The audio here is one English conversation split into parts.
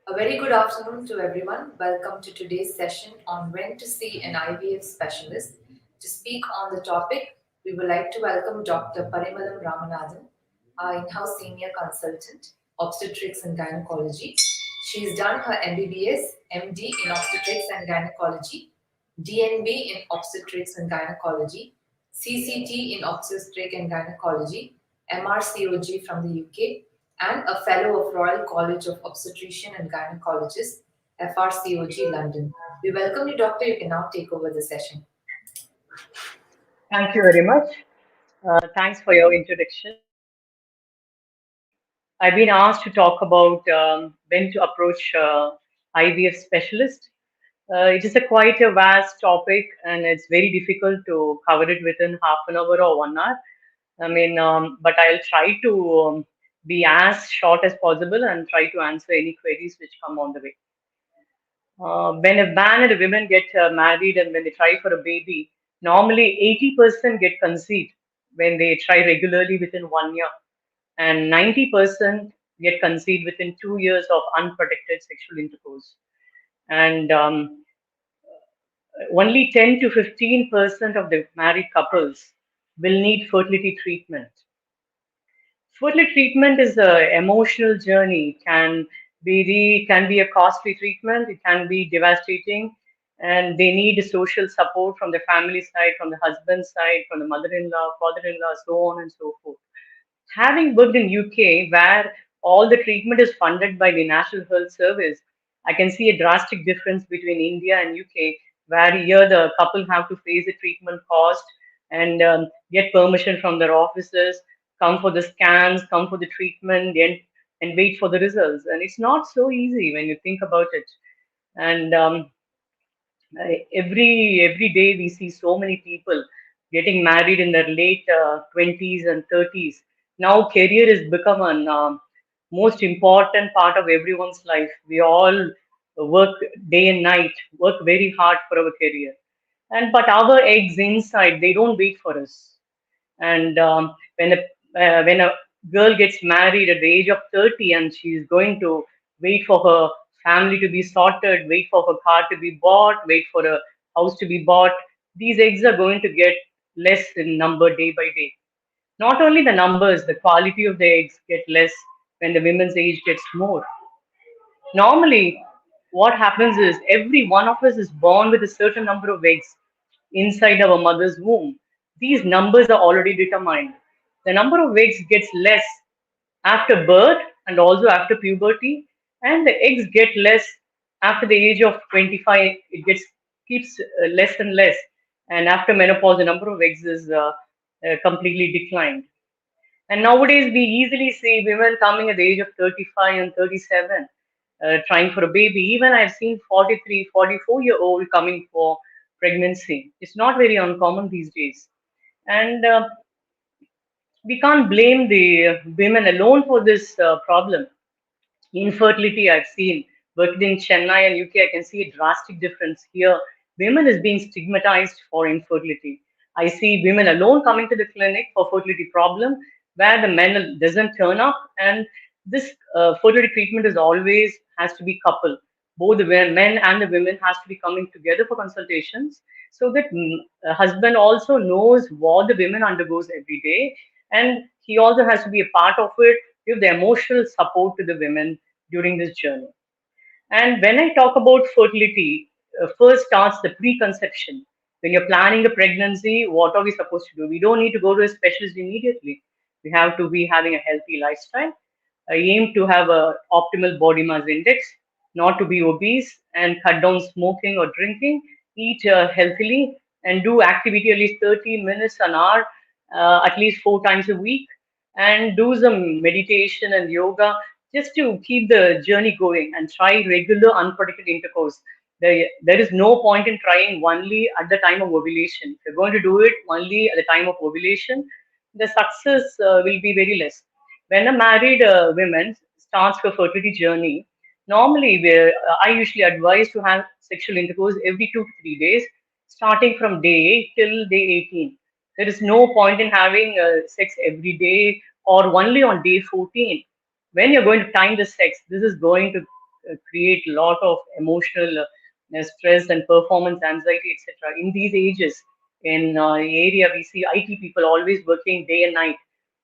A very good afternoon to everyone. Welcome to today's session on when to see an IVF specialist. To speak on the topic, we would like to welcome Dr. Parimalam Ramanathan, our in-house senior consultant, obstetrics and gynecology. She's done her MBBS, MD in obstetrics and gynecology, DNB in obstetrics and gynecology, CCT in obstetrics and gynecology, MRCOG from the UK, and a Fellow of Royal College of Obstetrician and Gynecologists, FRCOG, London. We welcome you, Doctor. You can now take over the session. Thank you very much. Thanks for your introduction. I've been asked to talk about when to approach IVF specialist. It is a quite a vast topic, and it's very difficult to cover it within half an hour or 1 hour. But I'll try to be as short as possible and try to answer any queries which come on the way. When a man and a woman get married and when they try for a baby, normally 80% get conceived when they try regularly within 1 year, and 90% get conceived within 2 years of unprotected sexual intercourse. And only 10 to 15% of the married couples will need fertility treatment. Fertility treatment is an emotional journey. Can be a costly treatment. It can be devastating, and they need social support from the family side, from the husband side, from the mother-in-law, father-in-law, so on and so forth. Having worked in UK, where all the treatment is funded by the National Health Service, I can see a drastic difference between India and UK, where here the couple have to face the treatment cost and get permission from their offices, come for the scans, come for the treatment, and wait for the results. And it's not so easy when you think about it. And every day we see so many people getting married in their late 20s and 30s. Now career has become an most important part of everyone's life. We all work day and night, work very hard for our career, and but our eggs inside, they don't wait for us. And when a girl gets married at the age of 30 and she's going to wait for her family to be sorted, wait for her car to be bought, wait for a house to be bought, these eggs are going to get less in number day by day. Not only the numbers, the quality of the eggs get less when the women's age gets more. Normally, what happens is every one of us is born with a certain number of eggs inside our mother's womb. These numbers are already determined. The number of eggs gets less after birth and also after puberty, and the eggs get less after the age of 25. It gets keeps less and less, and after menopause, the number of eggs is completely declined. And nowadays, we easily see women coming at the age of 35 and 37 trying for a baby. Even I've seen 43, 44-year-old coming for pregnancy. It's not very uncommon these days. And we can't blame the women alone for this problem. Infertility, I've seen working in Chennai and UK, I can see a drastic difference here. Women is being stigmatized for infertility. I see women alone coming to the clinic for fertility problem where the men doesn't turn up, and this fertility treatment is always has to be coupled. Both the men and the women has to be coming together for consultations so that husband also knows what the women undergoes every day, and he also has to be a part of it, give the emotional support to the women during this journey. And when I talk about fertility, first starts the preconception. When you're planning a pregnancy, what are we supposed to do? We don't need to go to a specialist immediately. We have to be having a healthy lifestyle. I aim to have a optimal body mass index, not to be obese, and cut down smoking or drinking, eat healthily, and do activity at least 30 minutes an hour, at least 4 times a week, and do some meditation and yoga just to keep the journey going, and try regular unprotected intercourse. There is no point in trying only at the time of ovulation. If you're going to do it only at the time of ovulation, the success will be very less. When a married woman starts her fertility journey, normally I usually advise to have sexual intercourse every 2 to 3 days, starting from day 8 till day 18. There is no point in having sex every day or only on day 14. When you're going to time the sex, this is going to create a lot of emotional stress and performance anxiety, etc. In these ages, in the area, we see IT people always working day and night,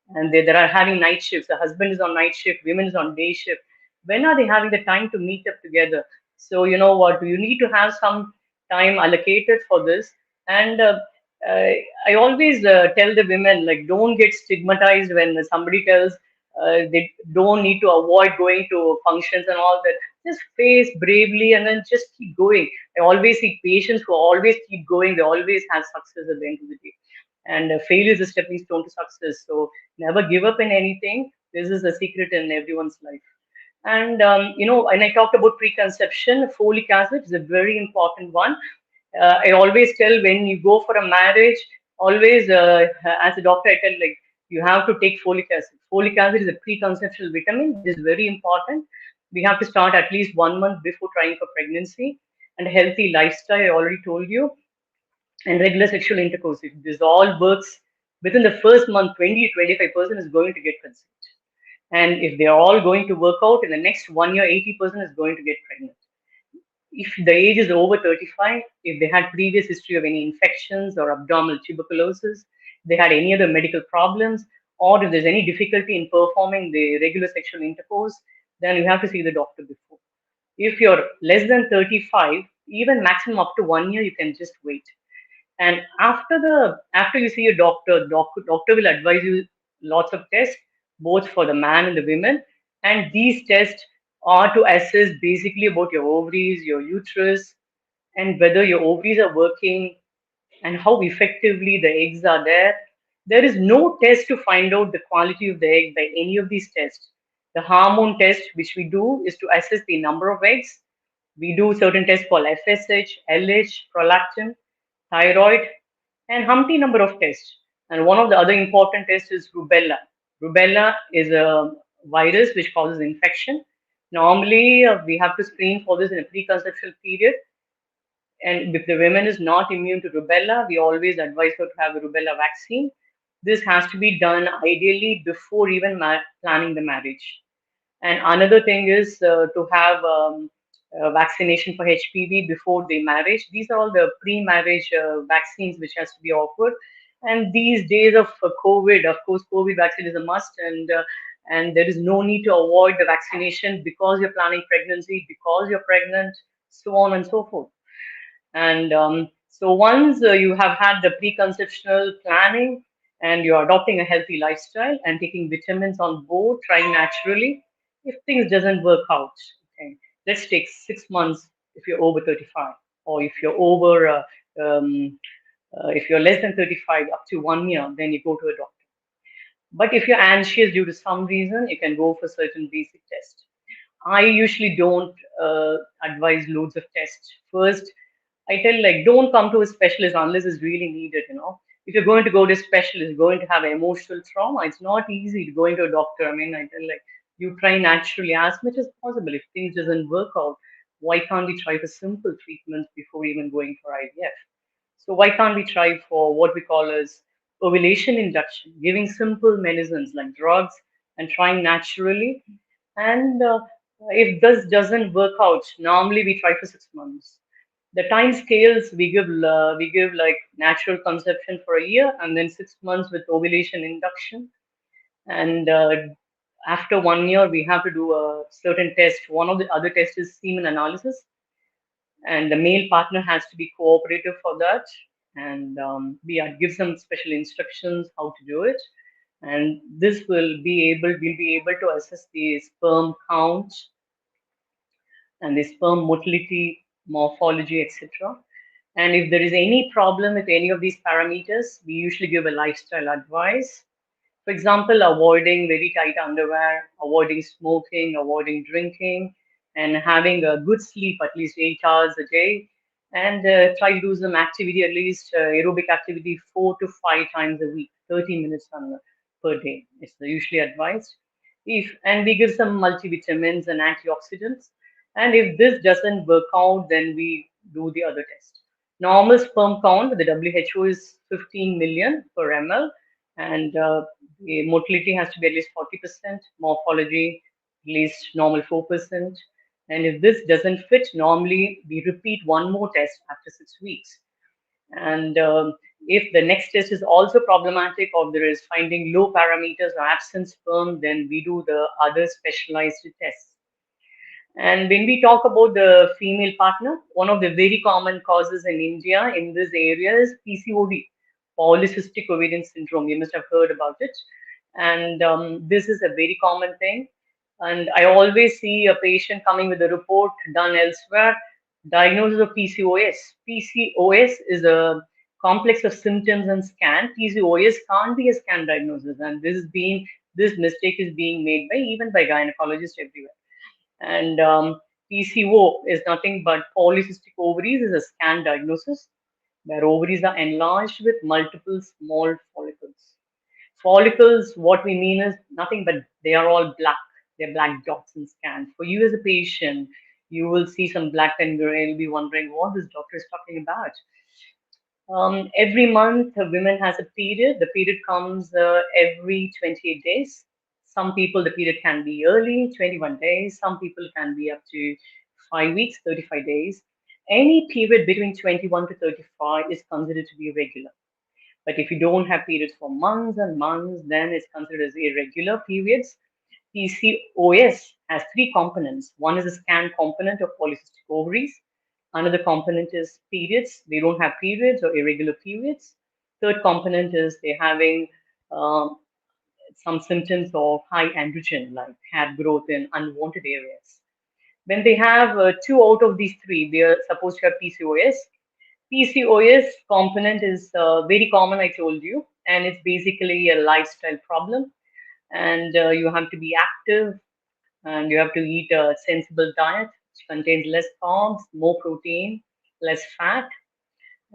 and they are having night shifts. The husband is on night shift, women is on day shift. When are they having the time to meet up together? So you know what? You need to have some time allocated for this. And uh, I always tell the women, like, don't get stigmatized when somebody tells they don't need to avoid going to functions and all that. Just face bravely and then just keep going. I always see patients who always keep going. They always have success at the end of the day. And failure is a stepping stone to success. So never give up in anything. This is a secret in everyone's life. And and I talked about preconception. Folic acid is a very important one. I always tell when you go for a marriage, always as a doctor, I tell like you have to take folic acid. Folic acid is a preconceptional vitamin which is very important. We have to start at least 1 month before trying for pregnancy. And a healthy lifestyle, I already told you, and regular sexual intercourse. If this all works within the first month, 20 to 25% is going to get consent. And if they're all going to work out in the next 1 year, 80% is going to get pregnant. If the age is over 35, if they had previous history of any infections or abdominal tuberculosis, they had any other medical problems, or if there's any difficulty in performing the regular sexual intercourse, then you have to see the doctor before. If you're less than 35, even maximum up to 1 year, you can just wait. And after you see a doctor, doctor will advise you lots of tests, both for the man and the women. And these tests are to assess basically about your ovaries, your uterus, and whether your ovaries are working and how effectively the eggs are there. There is no test to find out the quality of the egg by any of these tests. The hormone test, which we do, is to assess the number of eggs. We do certain tests called FSH, LH, prolactin, thyroid, and Humpty number of tests. And one of the other important tests is rubella. Rubella is a virus which causes infection. Normally, we have to screen for this in a preconceptual period. And if the woman is not immune to rubella, we always advise her to have a rubella vaccine. This has to be done ideally before even planning the marriage. And another thing is to have vaccination for HPV before the marriage. These are all the pre-marriage vaccines which has to be offered. And these days of COVID, of course, COVID vaccine is a must, and there is no need to avoid the vaccination because you're planning pregnancy, because you're pregnant, so on and so forth. And so once you have had the preconceptional planning and you're adopting a healthy lifestyle and taking vitamins on board, trying naturally, if things doesn't work out, okay, let's take 6 months if you're over 35, or if you're over, if you're less than 35, up to 1 year, then you go to a doctor. But if you're anxious due to some reason, you can go for certain basic tests. I usually don't advise loads of tests. First, I tell like don't come to a specialist unless it's really needed. If you're going to go to a specialist, going to have emotional trauma, it's not easy to go into a doctor. I mean, I tell like you try naturally as much as possible. If things doesn't work out, why can't we try for simple treatments before even going for IVF? So why can't we try for what we call as ovulation induction, giving simple medicines like drugs and trying naturally? And if this doesn't work out, normally we try for 6 months. The time scales we give like natural conception for a year and then 6 months with ovulation induction. And after 1 year, we have to do a certain test. One of the other tests is semen analysis, and the male partner has to be cooperative for that. And we give some special instructions how to do it. And this we'll be able to assess the sperm count and the sperm motility, morphology, etc. And if there is any problem with any of these parameters, we usually give a lifestyle advice. For example, avoiding very tight underwear, avoiding smoking, avoiding drinking, and having a good sleep at least 8 hours a day. And try to do some activity, at least aerobic activity, 4 to 5 times a week, 30 minutes per day. It's usually advised. If and we give some multivitamins and antioxidants. And if this doesn't work out, then we do the other test. Normal sperm count, the WHO is 15 million per ml, and the motility has to be at least 40%, morphology at least normal 4%, And if this doesn't fit, normally we repeat one more test after 6 weeks. And if the next test is also problematic, or there is finding low parameters or absent sperm, then we do the other specialized tests. And when we talk about the female partner, one of the very common causes in India in this area is PCOD, polycystic ovarian syndrome. You must have heard about it. And this is a very common thing. And I always see a patient coming with a report done elsewhere, diagnosis of PCOS. PCOS is a complex of symptoms and scan. PCOS can't be a scan diagnosis, and this mistake is being made by even by gynecologists everywhere. And PCO is nothing but polycystic ovaries is a scan diagnosis where ovaries are enlarged with multiple small follicles. Follicles, what we mean is nothing but they are all black. They're black dots in scan. For you as a patient, you will see some black and gray. You'll be wondering what this doctor is talking about. Every month, a woman has a period. The period comes every 28 days. Some people, the period can be early, 21 days. Some people can be up to 5 weeks, 35 days. Any period between 21 to 35 is considered to be regular. But if you don't have periods for months and months, then it's considered as irregular periods. PCOS has three components. One is a scan component of polycystic ovaries. Another component is periods. They don't have periods or irregular periods. Third component is they're having um, some symptoms of high androgen, like hair growth in unwanted areas. When they have two out of these three, they are supposed to have PCOS. PCOS component is very common, I told you, and it's basically a lifestyle problem. And you have to be active, and you have to eat a sensible diet which contains less carbs, more protein, less fat.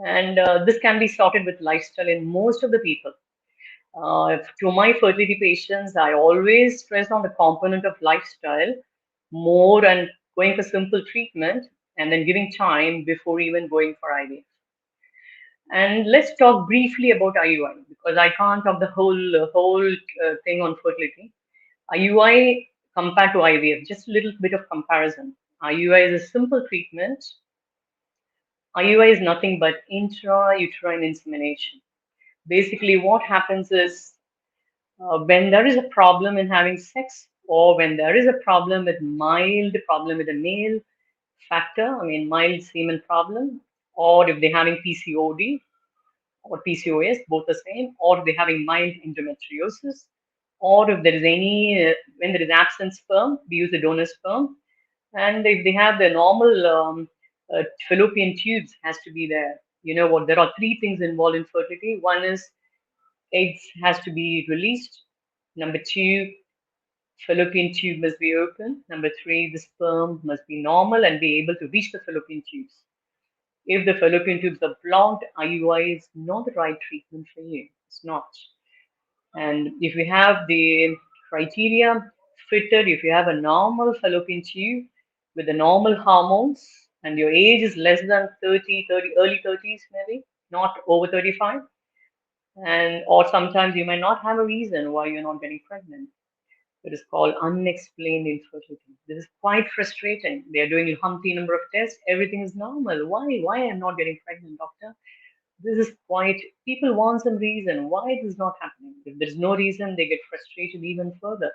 And this can be sorted with lifestyle in most of the people. To my fertility patients, I always stress on the component of lifestyle more and going for simple treatment and then giving time before even going for IVF. And let's talk briefly about IUI because I can't talk the whole thing on fertility. IUI compared to IVF, just a little bit of comparison. IUI is a simple treatment. IUI is nothing but intrauterine insemination. Basically, what happens is when there is a problem in having sex, or when there is a problem with mild problem with a male factor, I mean mild semen problem, or if they're having PCOD, or PCOS, both the same, or if they're having mild endometriosis, or if there is when there is absent sperm, we use the donor sperm. And if they have the normal fallopian tubes, has to be there. You know what? There are three things involved in fertility. One is eggs has to be released. Number two, fallopian tube must be open. Number three, the sperm must be normal and be able to reach the fallopian tubes. If the fallopian tubes are blocked, IUI is not the right treatment for you. It's not. And if you have the criteria fitted, if you have a normal fallopian tube with the normal hormones and your age is less than 30, early 30s maybe, not over 35, and or sometimes you might not have a reason why you're not getting pregnant. It is called unexplained infertility. This is quite frustrating. They are doing a humpty number of tests. Everything is normal. Why? Why I'm not getting pregnant, doctor? This is quite, people want some reason why it is not happening. If there's no reason, they get frustrated even further.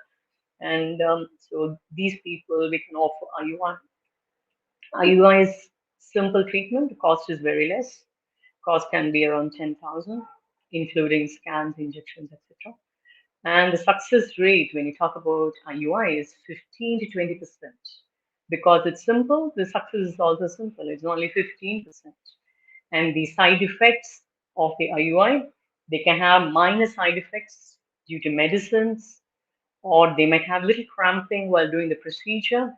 And so these people, we can offer IUI. IUI is simple treatment. The cost is very less. Cost can be around 10,000, including scans, injections, etc. And the success rate when you talk about IUI is 15 to 20%. Because it's simple, the success is also simple. It's only 15%. And the side effects of the IUI, they can have minor side effects due to medicines, or they might have little cramping while doing the procedure.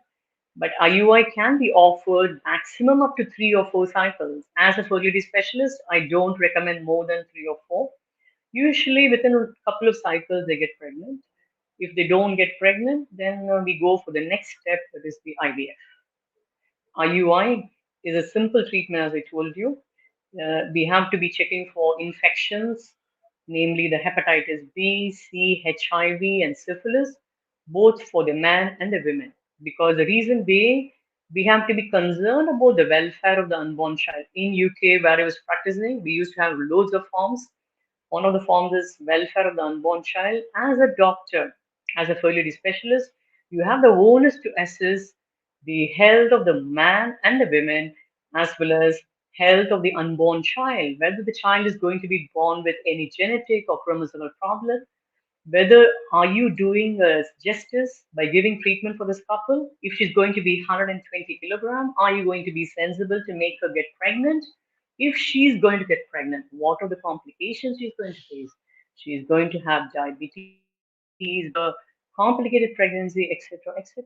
But IUI can be offered maximum up to 3 or 4 cycles. As a fertility specialist, I don't recommend more than 3 or 4. Usually, within a couple of cycles, they get pregnant. If they don't get pregnant, then we go for the next step, that is the IVF. IUI is a simple treatment, as I told you. We have to be checking for infections, namely the hepatitis B, C, HIV, and syphilis, both for the man and the women. Because the reason being, We have to be concerned about the welfare of the unborn child. In UK, where I was practicing, we used to have loads of forms. One of the forms is welfare of the unborn child. As a doctor, as a fertility specialist, you have the onus to assess the health of the man and the women, as well as health of the unborn child, whether the child is going to be born with any genetic or chromosomal problem, whether are you doing justice by giving treatment for this couple. If she's going to be 120 kilogram, are you going to be sensible to make her get pregnant? If she's going to get pregnant, what are the complications she's going to face? She's going to have diabetes, complicated pregnancy, etc., etc.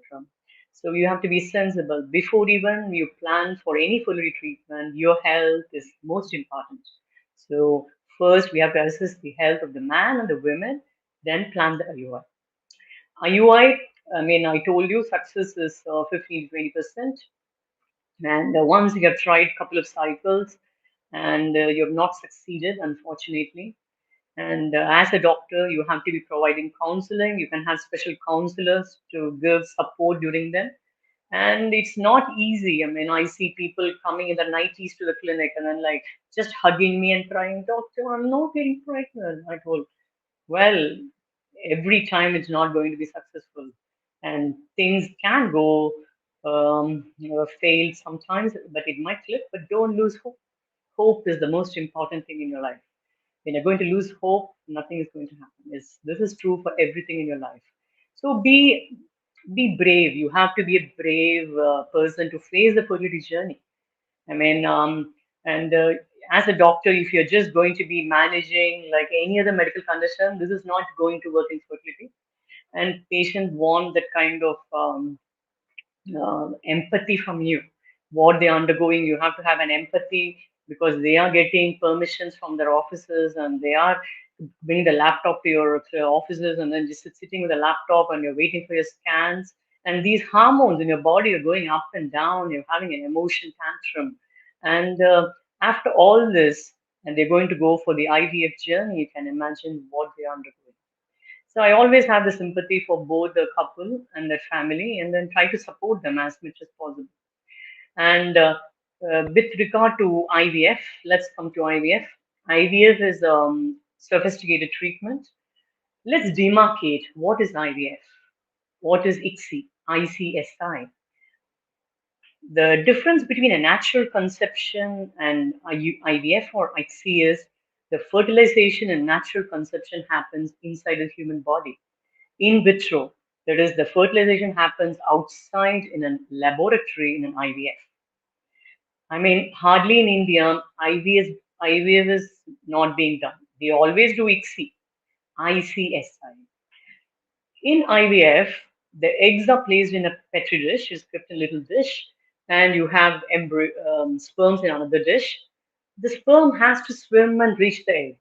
So you have to be sensible before even you plan for any fertility treatment. Your health is most important. So first we have to assess the health of the man and the women, then plan the IUI. IUI, I mean, I told you success is 15 to 20%. And once you have tried a couple of cycles and you have not succeeded, unfortunately, and as a doctor, you have to be providing counseling. You can have special counselors to give support during them. And it's not easy. I mean, I see people coming in the 90s to the clinic and then like just hugging me and crying, Doctor, I'm not getting pregnant. I told, well, every time it's not going to be successful. And things can go fail sometimes, but it might click, but don't lose hope. Hope is the most important thing in your life. When you're going to lose hope, nothing is going to happen. This is true for everything in your life. So be brave. You have to be a brave person to face the fertility journey. I mean, and as a doctor, if you're just going to be managing like any other medical condition, this is not going to work in fertility. And patients want that kind of empathy from you. What they're undergoing, you have to have an empathy because they are getting permissions from their offices and they are bringing the laptop to your offices and then just sitting with a laptop and you're waiting for your scans. And these hormones in your body are going up and down. You're having an emotion tantrum. And after all this, and they're going to go for the IVF journey, you can imagine what they are undergoing. So I always have the sympathy for both the couple and their family, and then try to support them as much as possible. And with regard to IVF, let's come to IVF. IVF is sophisticated treatment. Let's demarcate what is IVF, what is ICSI, ICSI. The difference between a natural conception and IVF or ICSI is the fertilization and natural conception happens inside the human body in vitro. That is, the fertilization happens outside in a laboratory in an IVF. I mean, hardly in India, IVF is not being done. They always do ICSI, ICSI. In IVF, the eggs are placed in a petri dish, is kept in a little dish, and you have sperms in another dish. The sperm has to swim and reach the egg.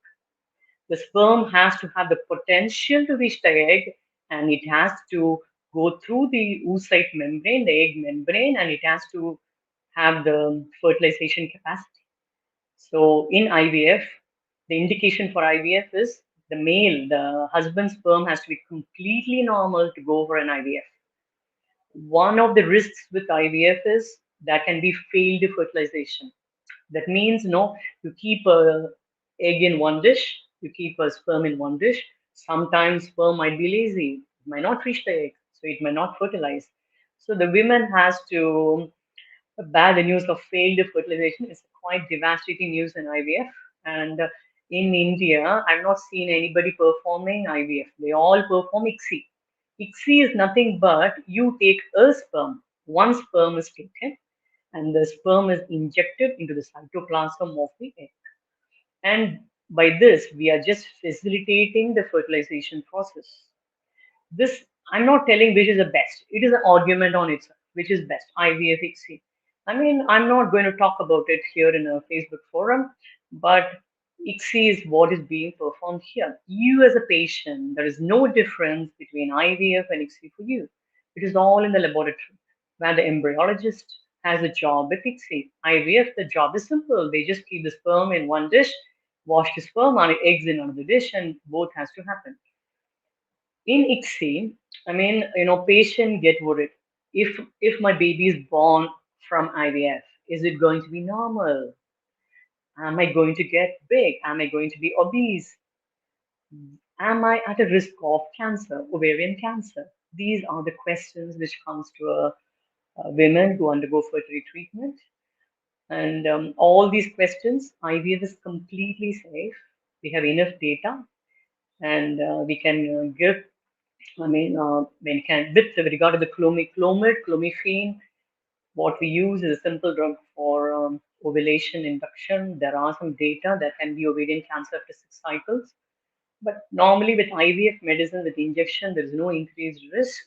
The sperm has to have the potential to reach the egg, and it has to go through the oocyte membrane, the egg membrane, and it has to have the fertilization capacity. So in IVF, the indication for IVF is the husband's sperm has to be completely normal to go for an IVF. One of the risks with IVF is that can be failed fertilization. That means, no, you keep a egg in one dish, you keep a sperm in one dish. Sometimes sperm might be lazy, it might not reach the egg, so it might not fertilize. So the women has to bear the news of failed fertilization. Is quite devastating news in IVF. And in India, I've not seen anybody performing IVF. They all perform ICSI. ICSI is nothing but you take a sperm. One sperm is taken and the sperm is injected into the cytoplasm of the egg. And by this, we are just facilitating the fertilization process. This, I'm not telling which is the best. It is an argument on itself, which is best, IVF, ICSI. I mean, I'm not going to talk about it here in a Facebook forum, but ICSI is what is being performed here. You as a patient, there is no difference between IVF and ICSI for you. It is all in the laboratory, where the embryologist has a job with ICSI. IVF, the job is simple. They just keep the sperm in one dish, wash the sperm and eggs in another dish, and both has to happen. In ICSI, I mean, patient get worried. If my baby is born from IVF, is it going to be normal? Am I going to get big? Am I going to be obese? Am I at a risk of cancer, ovarian cancer? These are the questions which comes to women who undergo fertility treatment. And all these questions, IVF is completely safe. We have enough data, and we can give. We can with regard to the clomiphene, what we use is a simple drug for ovulation induction. There are some data that can be ovarian cancer after 6 cycles. But normally with IVF medicine, with injection, there is no increased risk,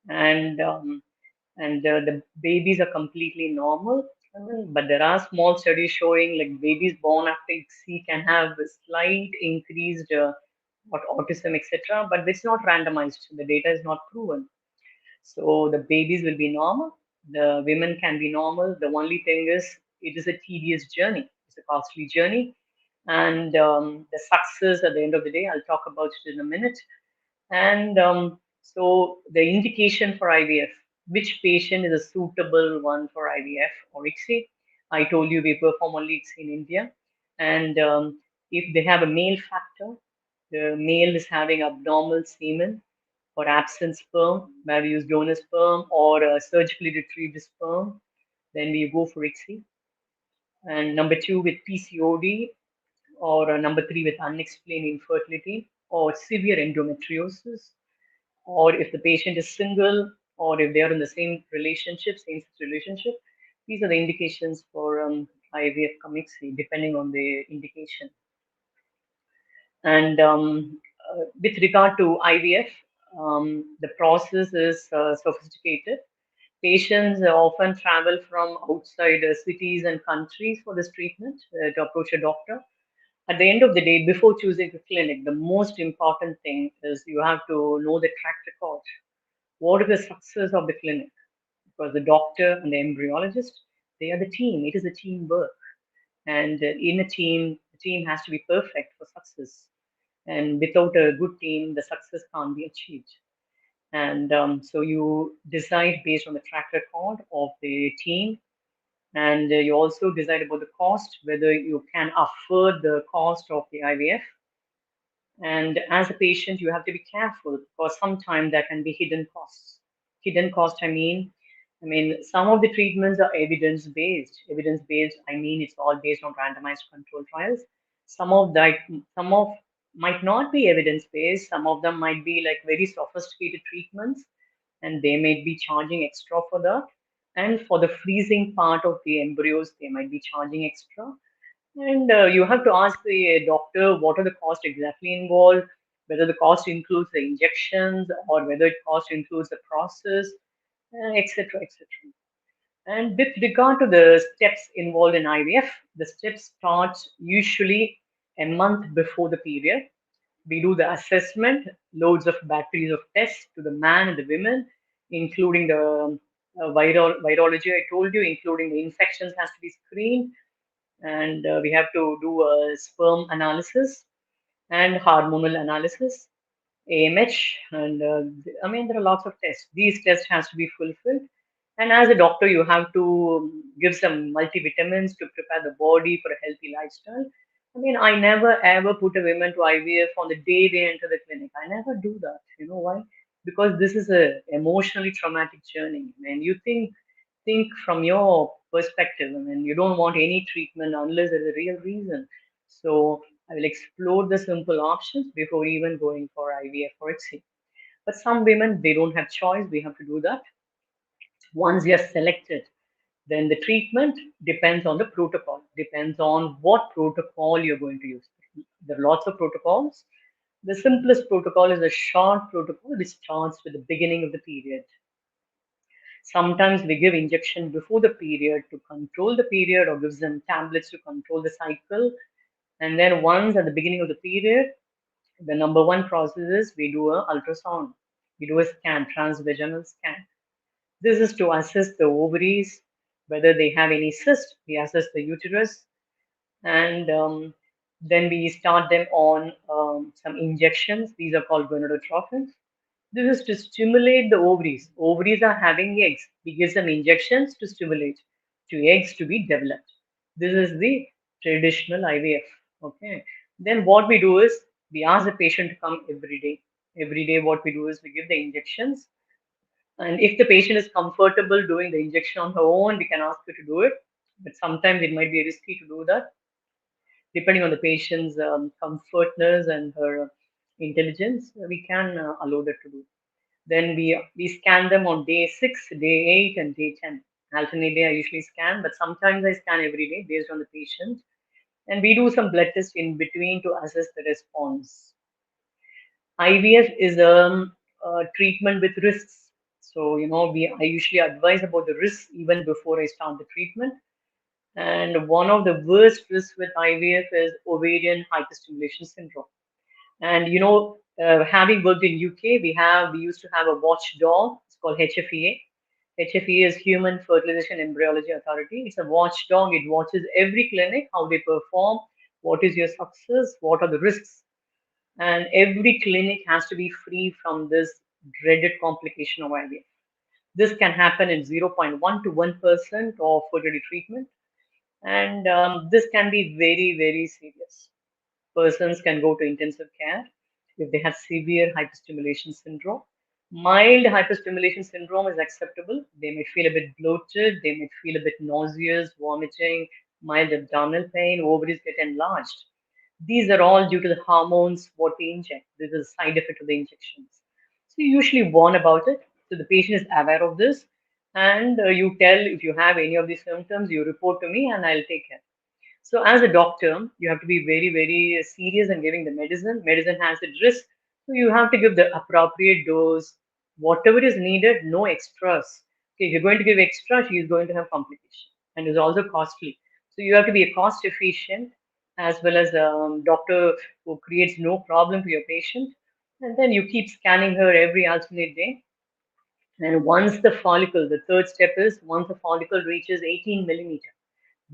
and the babies are completely normal. But there are small studies showing like babies born after ICSI can have a slight increased autism, etc. But it's not randomized. The data is not proven. So the babies will be normal. The women can be normal. The only thing is, it is a tedious journey. It's a costly journey, and the success at the end of the day, I'll talk about it in a minute. And so the indication for IVF, which patient is a suitable one for IVF or ICSI? I told you we perform only ICSI in India, and if they have a male factor, the male is having abnormal semen or absent sperm, where we use donor sperm or surgically retrieved sperm, then we go for ICSI. And number two with PCOD, or number three with unexplained infertility or severe endometriosis, or if the patient is single, or if they are in the same relationship, same sex relationship. These are the indications for IVF ICSI, depending on the indication. And with regard to IVF, the process is sophisticated. Patients often travel from outside cities and countries for this treatment to approach a doctor. At the end of the day, before choosing a clinic, the most important thing is you have to know the track record. What is the success of the clinic? Because the doctor and the embryologist, they are the team. It is a teamwork. And in a team, the team has to be perfect for success. And without a good team, the success can't be achieved. And so you decide based on the track record of the team, and you also decide about the cost, whether you can afford the cost of the IVF. And as a patient, you have to be careful because sometimes there can be hidden costs. Hidden cost, I mean, some of the treatments are evidence based. Evidence based, I mean, it's all based on randomized control trials. Some of that, some of might not be evidence based. Some of them might be like very sophisticated treatments, and they may be charging extra for that. And for the freezing part of the embryos, they might be charging extra. And you have to ask the doctor what are the costs exactly involved, whether the cost includes the injections or whether it cost includes the process, etc., etc. And with regard to the steps involved in IVF, the steps start usually a month before the period. We do the assessment, loads of batteries of tests to the man and the women, including the virology I told you, including the infections has to be screened, and we have to do a sperm analysis and hormonal analysis, AMH, and I mean there are lots of tests. These tests has to be fulfilled, and as a doctor, you have to give some multivitamins to prepare the body for a healthy lifestyle. I mean, I never ever put a woman to IVF on the day they enter the clinic. I never do that. You know why? Because this is a emotionally traumatic journey, and you think from your perspective. I mean, you don't want any treatment unless there's a real reason. So I will explore the simple options before even going for IVF or ICSI. But some women, they don't have choice. We have to do that. Once they are selected, then the treatment depends on the protocol, depends on what protocol you're going to use. There are lots of protocols. The simplest protocol is a short protocol which starts with the beginning of the period. Sometimes we give injection before the period to control the period or gives them tablets to control the cycle. And then once at the beginning of the period, the number one process is we do a ultrasound. We do a scan, transvaginal scan. This is to assess the ovaries, whether they have any cyst. We assess the uterus, and then we start them on some injections. These are called gonadotropins. This is to stimulate the ovaries. Ovaries are having eggs. We give some injections to stimulate to eggs to be developed. This is the traditional IVF. Okay. Then what we do is we ask the patient to come every day. Every day, what we do is we give the injections. And if the patient is comfortable doing the injection on her own, we can ask her to do it. But sometimes it might be risky to do that, depending on the patient's comfortness and her intelligence. We can allow that to do. Then we scan them on day 6, day 8, and day 10. Alternate day I usually scan, but sometimes I scan every day based on the patient. And we do some blood tests in between to assess the response. IVF is a treatment with risks. So, I usually advise about the risks even before I start the treatment. And one of the worst risks with IVF is ovarian hyperstimulation syndrome. And having worked in UK, we used to have a watchdog. It's called HFEA. HFEA is Human Fertilization Embryology Authority. It's a watchdog. It watches every clinic, how they perform, what is your success, what are the risks, and every clinic has to be free from this dreaded complication of IVF. This can happen in 0.1 to 1% of fertility treatment, and this can be very, very serious. Persons can go to intensive care if they have severe hyperstimulation syndrome. Mild hyperstimulation syndrome is acceptable. They may feel a bit bloated, they may feel a bit nauseous, vomiting, mild abdominal pain, ovaries get enlarged. These are all due to the hormones what we inject. This is a side effect of the injections. So you usually warn about it. So the patient is aware of this, and you tell if you have any of these symptoms, you report to me, and I'll take care. So, as a doctor, you have to be very, very serious in giving the medicine. Medicine has its risk, so you have to give the appropriate dose, whatever is needed, no extras. Okay, if you're going to give extra, she is going to have complication, and is also costly. So you have to be a cost efficient as well as a doctor who creates no problem to your patient, and then you keep scanning her every alternate day. And once the follicle, the third step is once the follicle reaches 18 millimeter,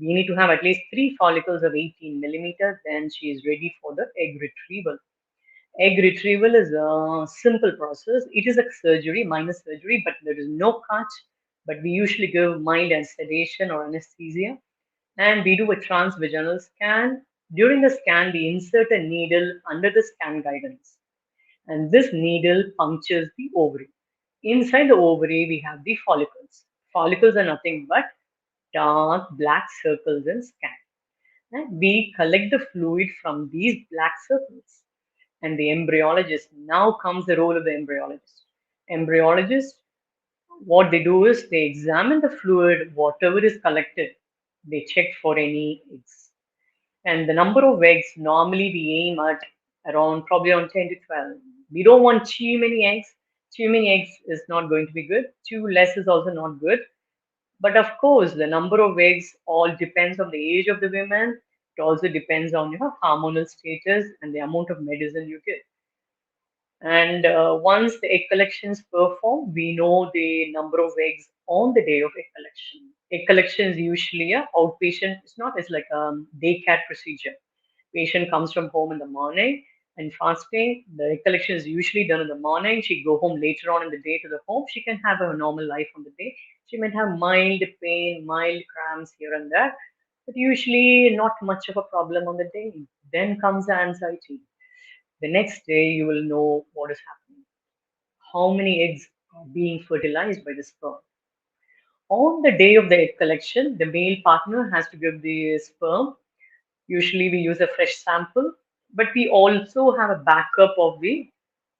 we need to have at least three follicles of 18 millimeter, then she is ready for the egg retrieval. Egg retrieval is a simple process. It is a surgery, minor surgery, but there is no cut. But we usually give mild and sedation or anesthesia, and we do a transvaginal scan. During the scan, we insert a needle under the scan guidance, and this needle punctures the ovary. Inside the ovary, we have the follicles. Follicles are nothing but dark black circles in scan. And we collect the fluid from these black circles. And the embryologist, now comes the role of the embryologist. Embryologist, what they do is they examine the fluid, whatever is collected, they check for any eggs. And the number of eggs, normally we aim at around probably around 10 to 12. We don't want too many eggs. Too many eggs is not going to be good. Too less is also not good. But of course, the number of eggs all depends on the age of the women. It also depends on your hormonal status and the amount of medicine you give. And once the egg collections perform, we know the number of eggs on the day of egg collection. Egg collection is usually a outpatient. It's not as like a daycare procedure. Patient comes from home in the morning and fasting. The egg collection is usually done in the morning. She go home later on in the day to the home. She can have a normal life on the day. She might have mild pain, mild cramps here and there, but usually not much of a problem on the day. Then comes the anxiety. The next day, you will know what is happening. How many eggs are being fertilized by the sperm? On the day of the egg collection, the male partner has to give the sperm. Usually, we use a fresh sample, but we also have a backup of the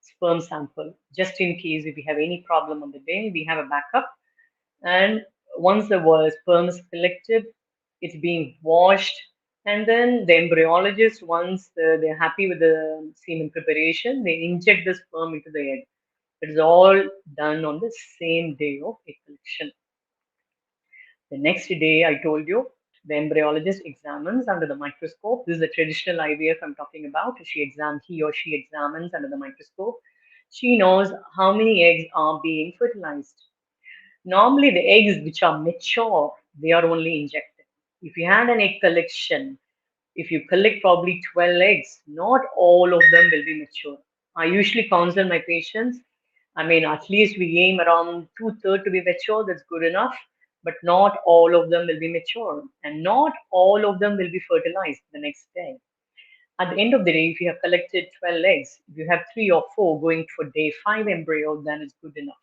sperm sample just in case if we have any problem on the day, we have a backup. And once the sperm is collected, it's being washed, and then the embryologist, once they're happy with the semen preparation, they inject the sperm into the egg. It is all done on the same day of egg collection. The next day, I told you, the embryologist examines under the microscope. This is the traditional IVF I'm talking about. He or she examines under the microscope. She knows how many eggs are being fertilized. Normally, the eggs which are mature, they are only injected. If you had an egg collection, if you collect probably 12 eggs, not all of them will be mature. I usually counsel my patients. I mean, at least we aim around two-thirds to be mature, that's good enough. But not all of them will be mature, and not all of them will be fertilized the next day. At the end of the day, if you have collected 12 eggs, if you have three or four going for day five embryo, then it's good enough.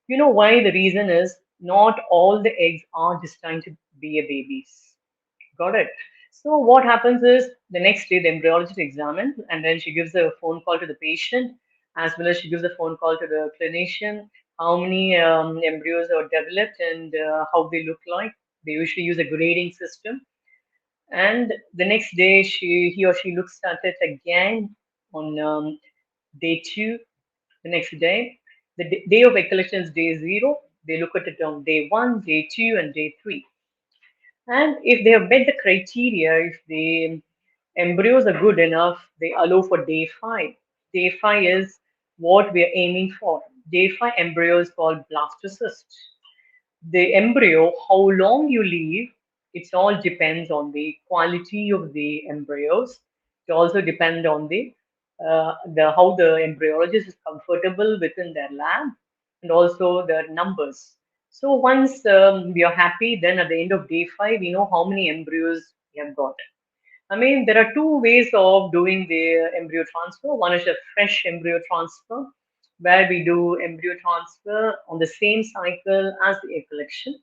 You know why? The reason is not all the eggs are destined to be a babies. Got it. So what happens is the next day the embryologist examines and then she gives a phone call to the patient as well as she gives a phone call to the clinician. How many embryos are developed and how they look like. They usually use a grading system. And the next day he or she looks at it again on day two. The next day, the day of egg collection is day zero. They look at it on day one, day two, and day three. And if they have met the criteria, if the embryos are good enough, they allow for day five. Day five is what we are aiming for. Day five embryo is called blastocyst. The embryo, how long you leave, it all depends on the quality of the embryos. It also depends on the how the embryologist is comfortable within their lab and also their numbers. So once we are happy, then at the end of day five, we know how many embryos we have got. I mean, there are two ways of doing the embryo transfer. One is a fresh embryo transfer, where we do embryo transfer on the same cycle as the egg collection.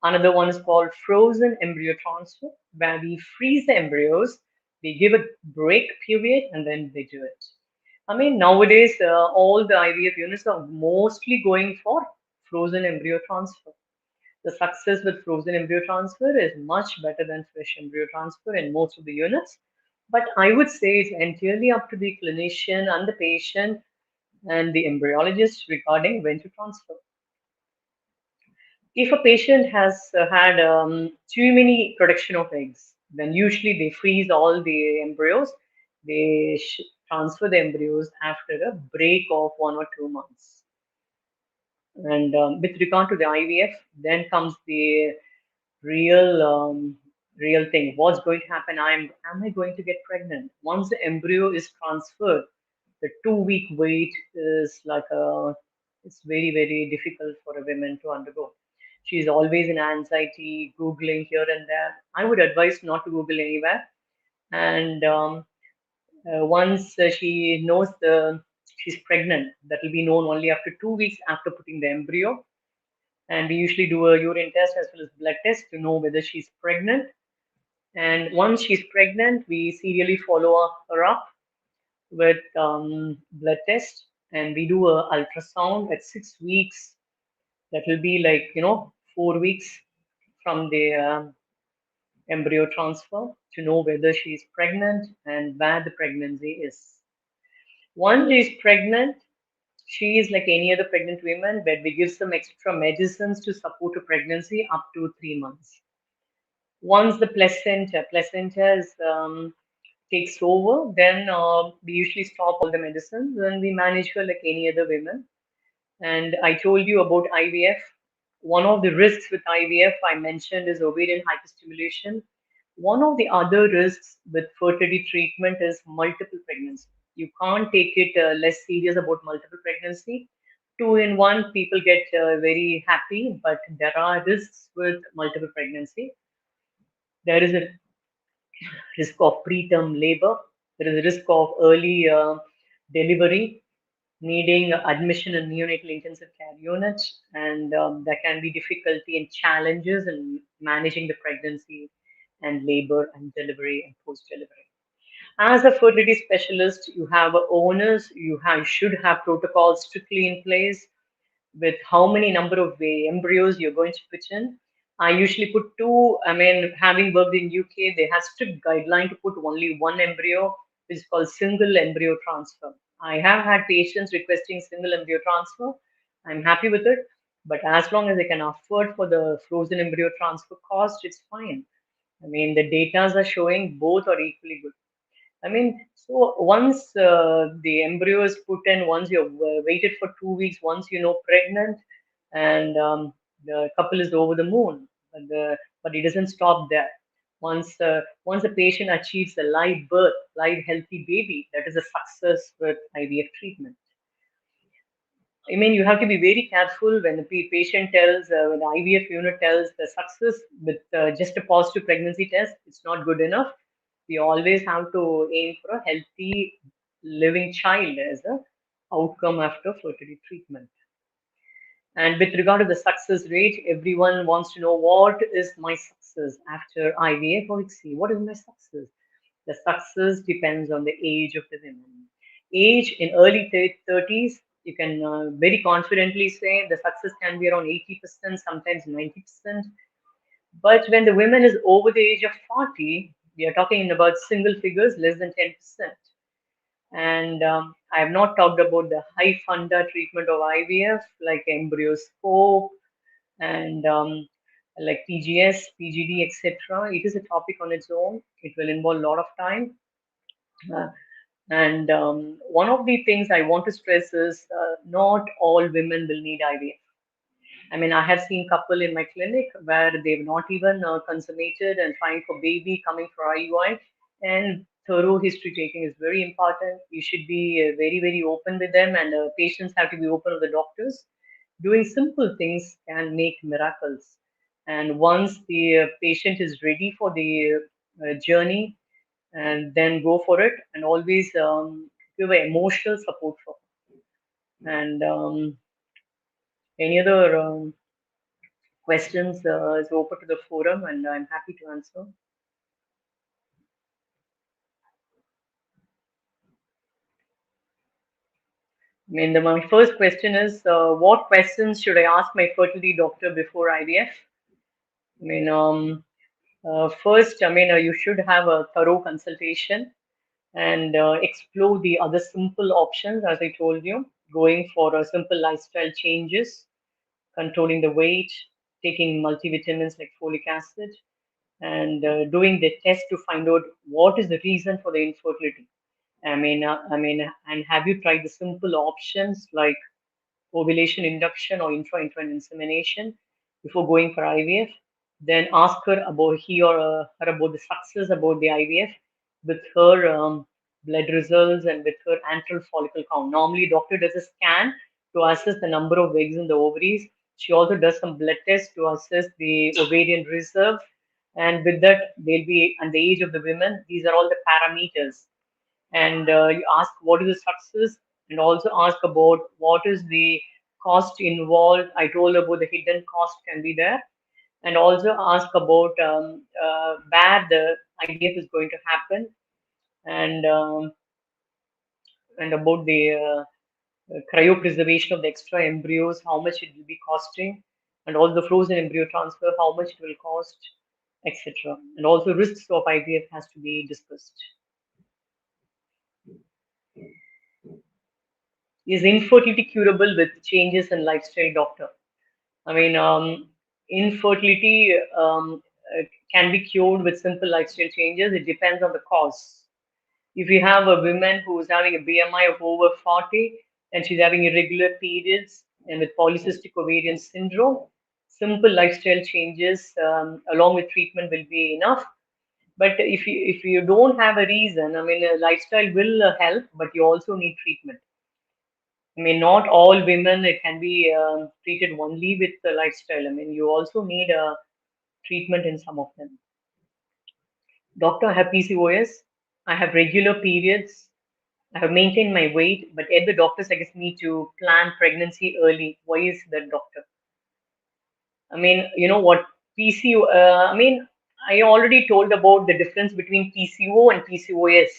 Another one is called frozen embryo transfer, where we freeze the embryos, we give a break period, and then they do it. I mean, nowadays, all the IVF units are mostly going for frozen embryo transfer. The success with frozen embryo transfer is much better than fresh embryo transfer in most of the units. But I would say it's entirely up to the clinician and the patient and the embryologist regarding when to transfer. If a patient has had too many production of eggs, then usually they freeze all the embryos. They transfer the embryos after a break of 1 or 2 months. And with regard to the IVF, then comes the real real thing. What's going to happen? Am I going to get pregnant? Once the embryo is transferred, the 2 week wait is like a it's very very difficult for a woman to undergo. She's always in anxiety, googling here and there. I would advise not to google anywhere. And once she knows the she's pregnant, that will be known only after 2 weeks after putting the embryo. And we usually do a urine test as well as blood test to know whether she's pregnant. And once she's pregnant, we serially follow her up with blood test, and we do a ultrasound at 6 weeks. That will be like 4 weeks from the embryo transfer to know whether she is pregnant and where the pregnancy is. Once she is pregnant, she is like any other pregnant woman, but we give some extra medicines to support a pregnancy up to 3 months. Once the placenta is, takes over, then we usually stop all the medicines and we manage her like any other women. And I told you about IVF. One of the risks with IVF I mentioned is ovarian hyperstimulation. One of the other risks with fertility treatment is multiple pregnancy. You can't take it less serious about multiple pregnancy. Two in one, people get very happy, but there are risks with multiple pregnancy. There is a risk of preterm labor. There is a risk of early delivery, needing admission in neonatal intensive care units, and there can be difficulty and challenges in managing the pregnancy and labor and delivery and post delivery. As a fertility specialist, you have owners, should have protocols strictly in place with how many number of embryos you're going to put in. I usually put two. I mean, having worked in UK, they have strict guideline to put only one embryo, which is called single embryo transfer. I have had patients requesting single embryo transfer. I'm happy with it, but as long as they can afford for the frozen embryo transfer cost, it's fine. I mean, the data are showing both are equally good. I mean, so once the embryo is put in, once you've waited for 2 weeks, once you know pregnant, and the couple is over the moon, but it doesn't stop there. Once the patient achieves a live birth, live healthy baby, that is a success with IVF treatment. I mean, you have to be very careful when the patient tells, when the IVF unit tells the success with just a positive pregnancy test, it's not good enough. We always have to aim for a healthy living child as a outcome after fertility treatment. And with regard to the success rate, everyone wants to know what is my success after IVF or ICSI? What is my success? The success depends on the age of the women. Age in early 30s, you can very confidently say the success can be around 80%, sometimes 90%. But when the woman is over the age of 40, we are talking about single figures, less than 10%. And I have not talked about the high funda treatment of IVF, like embryoscope and like PGS, PGD, etc. It is a topic on its own. It will involve a lot of time. Uh, and one of the things I want to stress is not all women will need IVF. I mean, I have seen couple in my clinic where they've not even consummated and trying for baby coming for IUI. And thorough history taking is very important. You should be very, very open with them, and patients have to be open with the doctors. Doing simple things can make miracles. And once the patient is ready for the journey, and then go for it, and always give a emotional support for her. And any other questions is open to the forum, and I'm happy to answer. I mean, my first question is, what questions should I ask my fertility doctor before IVF? I mean, first, I mean, you should have a thorough consultation and explore the other simple options, as I told you, going for simple lifestyle changes, controlling the weight, taking multivitamins like folic acid, and doing the test to find out what is the reason for the infertility. And have you tried the simple options like ovulation induction or intra-uterine insemination before going for IVF? Then ask her about her about the success about the IVF with her blood results and with her antral follicle count. Normally, doctor does a scan to assess the number of eggs in the ovaries. She also does some blood tests to assess the ovarian reserve, and with that, they'll be and the age of the women. These are all the parameters, and you ask what is the success, and also ask about what is the cost involved. I told about the hidden cost can be there, and also ask about where the IVF is going to happen, and about the cryopreservation of the extra embryos, how much it will be costing, and all the frozen embryo transfer, how much it will cost, etc. And also risks of IVF has to be discussed. Is infertility curable with changes in lifestyle, doctor? I mean, infertility uh, can be cured with simple lifestyle changes. It depends on the cause. If you have a woman who is having a BMI of over 40 and she's having irregular periods and with polycystic ovarian syndrome, simple lifestyle changes along with treatment will be enough. But if you don't have a reason, I mean, lifestyle will help, but you also need treatment. I mean, not all women it can be treated only with the lifestyle. I mean, you also need a treatment in some of them. Doctor, I have PCOS. I have regular periods. I have maintained my weight, but yet the doctor suggests me to plan pregnancy early. Why is that, doctor? I mean, you know what PCO? I mean, I already told about the difference between PCO and PCOS.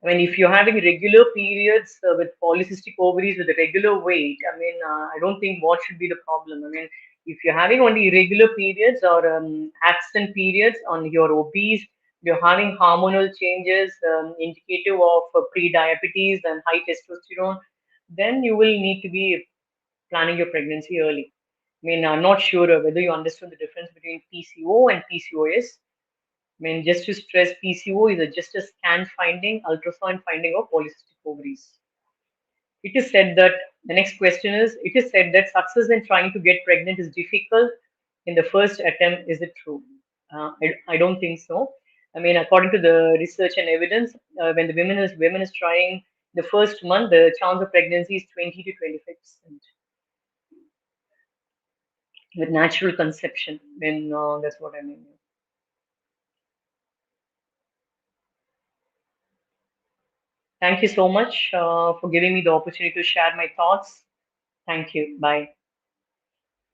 I mean, if you're having regular periods with polycystic ovaries with a regular weight, I mean, I don't think what should be the problem. I mean, if you're having only irregular periods or absent periods on your obese, you're having hormonal changes indicative of pre-diabetes and high testosterone, then you will need to be planning your pregnancy early. I mean, I'm not sure whether you understood the difference between PCO and PCOS. I mean, just to stress, PCO is just a scan finding, ultrasound finding of polycystic ovaries. It is said that the next question is, it is said that success in trying to get pregnant is difficult in the first attempt. Is it true? I don't think so. I mean, according to the research and evidence, when the women is trying The first month, the chance of pregnancy is 20 to 25% with natural conception. Then that's what I mean. Thank you so much for giving me the opportunity to share my thoughts. Thank you. Bye.